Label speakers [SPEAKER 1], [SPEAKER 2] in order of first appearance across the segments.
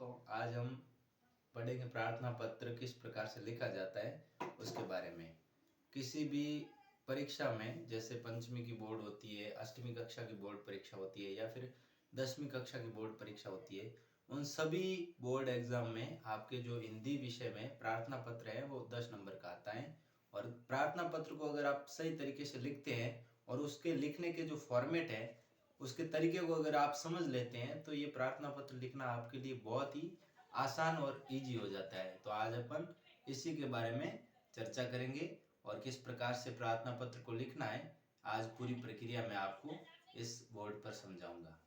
[SPEAKER 1] दोस्तों, आज हम पढ़ेंगे प्रार्थना पत्र किस प्रकार से लिखा जाता है उसके बारे में। किसी भी परीक्षा में, जैसे पंचमी की बोर्ड होती है, अष्टमी कक्षा की बोर्ड परीक्षा होती है या फिर 10वीं कक्षा की बोर्ड परीक्षा होती है, उन सभी बोर्ड एग्जाम में आपके जो हिंदी विषय में प्रार्थना पत्र है वो 10 नंबर का आता है। और प्रार्थना पत्र को अगर आप सही तरीके से लिखते हैं और उसके लिखने के जो फॉर्मेट है उसके तरीके को अगर आप समझ लेते हैं तो ये प्रार्थना पत्र लिखना आपके लिए बहुत ही आसान और इजी हो जाता है। तो आज अपन इसी के बारे में चर्चा करेंगे और किस प्रकार से प्रार्थना पत्र को लिखना है आज पूरी प्रक्रिया में आपको इस बोर्ड पर समझाऊंगा।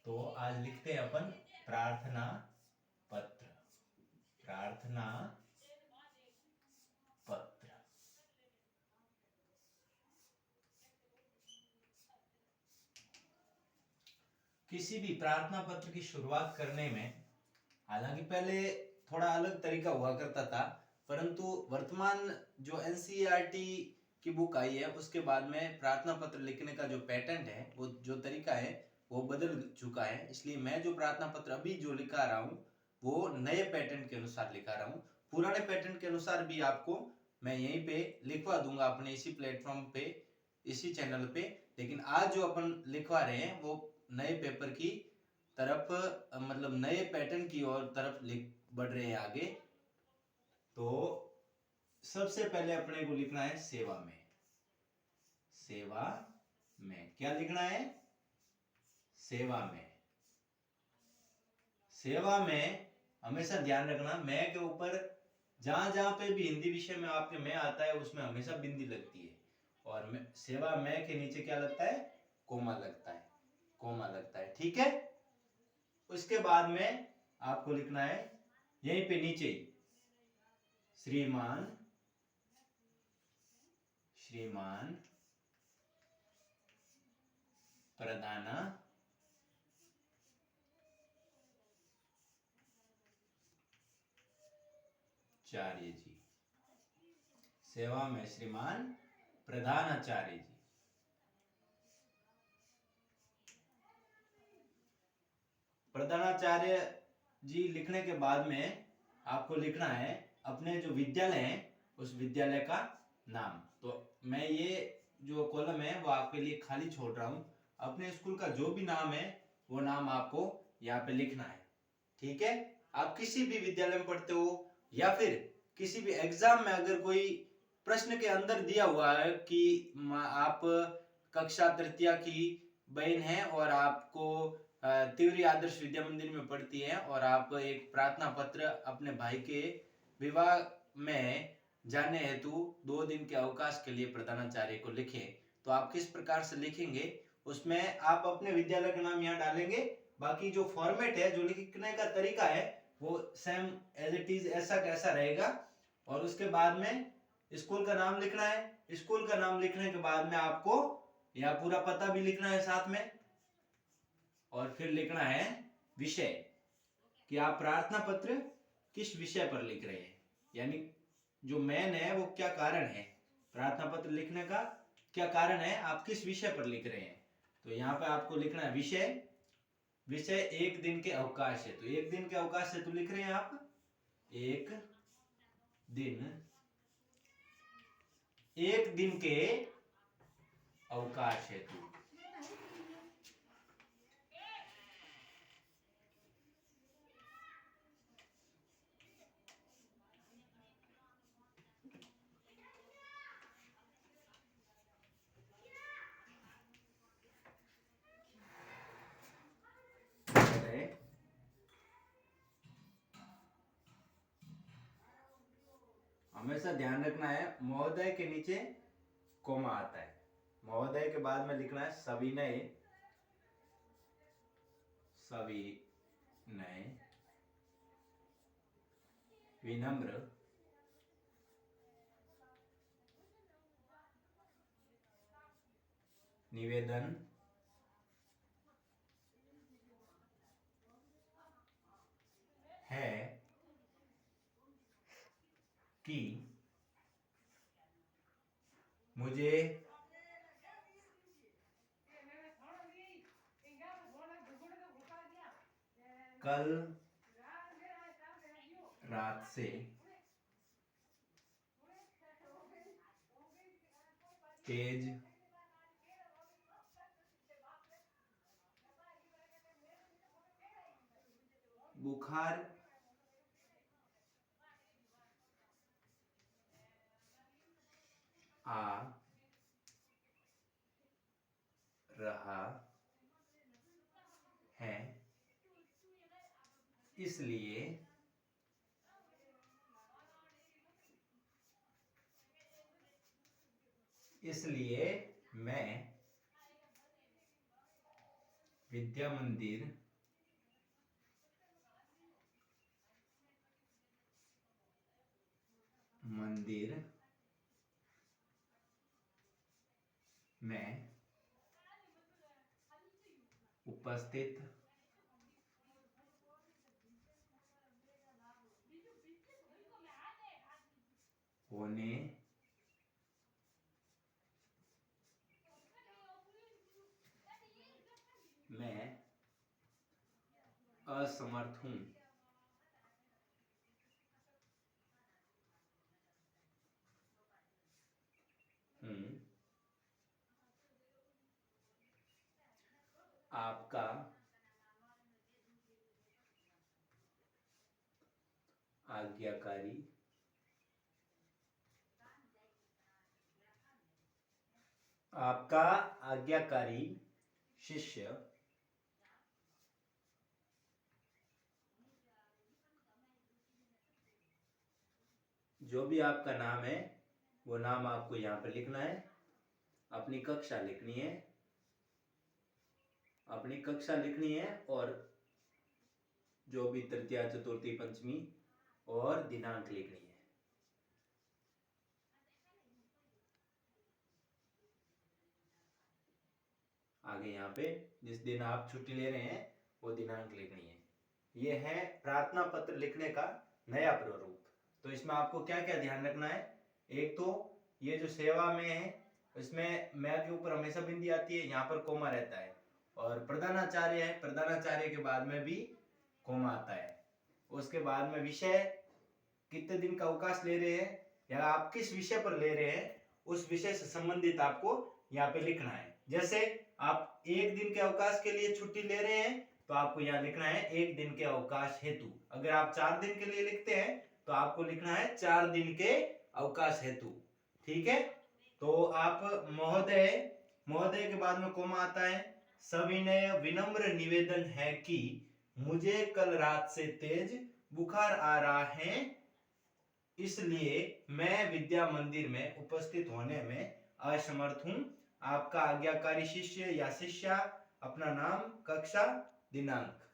[SPEAKER 1] तो आज लिखते हैं अपन प्रार्थना पत्र। प्रार्थना पत्र। किसी भी प्रार्थना पत्र की शुरुआत करने में, हालांकि पहले थोड़ा अलग तरीका हुआ करता था, परंतु वर्तमान जो एनसीईआरटी की बुक आई है उसके बाद में प्रार्थना पत्र लिखने का जो पैटर्न है, वो जो तरीका है वो बदल चुका है। इसलिए मैं जो प्रार्थना पत्र अभी जो लिखा रहा हूँ वो नए पैटर्न के अनुसार लिखा रहा हूँ। पुराने पैटर्न के अनुसार भी आपको मैं यहीं पे लिखवा दूंगा अपने इसी प्लेटफॉर्म पे, इसी चैनल पे। लेकिन आज जो अपन लिखवा रहे हैं वो नए पेपर की तरफ, मतलब नए पैटर्न की ओर तरफ बढ़ रहे हैं आगे। तो सबसे पहले अपने को लिखना है सेवा में। सेवा में क्या लिखना है? सेवा में। सेवा में हमेशा ध्यान रखना, मैं के ऊपर जहां जहां पे भी हिंदी विषय में आपके मैं आता है उसमें हमेशा बिंदी लगती है, और सेवा में के नीचे क्या लगता है? कोमा लगता है। कोमा लगता है, ठीक है। उसके बाद में आपको लिखना है यहीं पे नीचे श्रीमान, श्रीमान प्रधानाचार्य जी। सेवा में श्रीमान प्रधानाचार्य जी। प्रधानाचार्य जी लिखने के बाद में आपको लिखना है अपने जो विद्यालय है उस विद्यालय का नाम। तो मैं ये जो कॉलम है वो आपके लिए खाली छोड़ रहा हूं। अपने स्कूल का जो भी नाम है वो नाम आपको यहाँ पे लिखना है, ठीक है। आप किसी भी विद्यालय में पढ़ते हो या फिर किसी भी एग्जाम में अगर कोई प्रश्न के अंदर दिया हुआ है कि आप कक्षा तृतीया की बहन है और आपको तिवरी आदर्श विद्या मंदिर में पढ़ती है और आप एक प्रार्थना पत्र अपने भाई के विवाह में जाने हेतु 2 दिन के अवकाश के लिए प्रधानाचार्य को लिखें। तो आप किस प्रकार से लिखेंगे उसमें आप अपने विद्यालय का नाम यहाँ डालेंगे। बाकी जो फॉर्मेट है, जो लिखने का तरीका है वो सेम एज इट इज ऐसा कैसा रहेगा। और उसके बाद में स्कूल का नाम लिखना है। स्कूल का नाम लिखने के बाद में आपको यहाँ पूरा पता भी लिखना है साथ में, और फिर लिखना है विषय, कि आप प्रार्थना पत्र किस विषय पर लिख रहे हैं, यानी जो मेन है वो क्या कारण है, प्रार्थना पत्र लिखने का क्या कारण है, आप किस विषय पर लिख रहे हैं। तो यहाँ पे आपको लिखना है विषय। विषय 1 दिन के अवकाश है, तो 1 दिन के अवकाश है तो लिख रहे हैं आप 1 दिन, 1 दिन के अवकाश हेतु। हमेशा ध्यान रखना है महोदय के नीचे कोमा आता है। महोदय के बाद में लिखना है सविनय, सविनय विनम्र निवेदन है कि मुझे कल रात से तेज बुखार आ रहा है, इसलिए मैं विद्या मंदिर में उपस्थित होने में असमर्थ हूं। आपका आज्ञाकारी शिष्य जो भी आपका नाम है वो नाम आपको यहाँ पे लिखना है, अपनी कक्षा लिखनी है और जो भी तृतीया चतुर्थी पंचमी और दिनांक लिखनी है। आगे यहाँ पे जिस दिन आप छुट्टी ले रहे हैं वो दिनांक लिखनी है। ये है प्रार्थना पत्र लिखने का नया प्रारूप। तो इसमें आपको क्या क्या ध्यान रखना है, एक तो ये जो सेवा में है इसमें मैं के ऊपर हमेशा बिंदी आती है, यहाँ पर कोमा रहता है, और प्रधानाचार्य है, प्रधानाचार्य के बाद में भी कोमा आता है। उसके बाद में विषय, कितने दिन का अवकाश ले रहे हैं या आप किस विषय पर ले रहे हैं उस विषय से संबंधित आपको यहाँ पे लिखना है। जैसे आप एक दिन के अवकाश के लिए छुट्टी ले रहे हैं तो आपको यहाँ लिखना है एक दिन के अवकाश हेतु। अगर आप 4 दिन के लिए लिखते हैं तो आपको लिखना है 4 दिन के अवकाश हेतु। ठीक है, तो आप महोदय के बाद में कोमा आता है। सविनय विनम्र निवेदन है कि मुझे कल रात से तेज बुखार आ रहा है, इसलिए मैं विद्या मंदिर में उपस्थित होने में असमर्थ हूं। आपका आज्ञाकारी शिष्य या शिष्या, अपना नाम, कक्षा, दिनांक।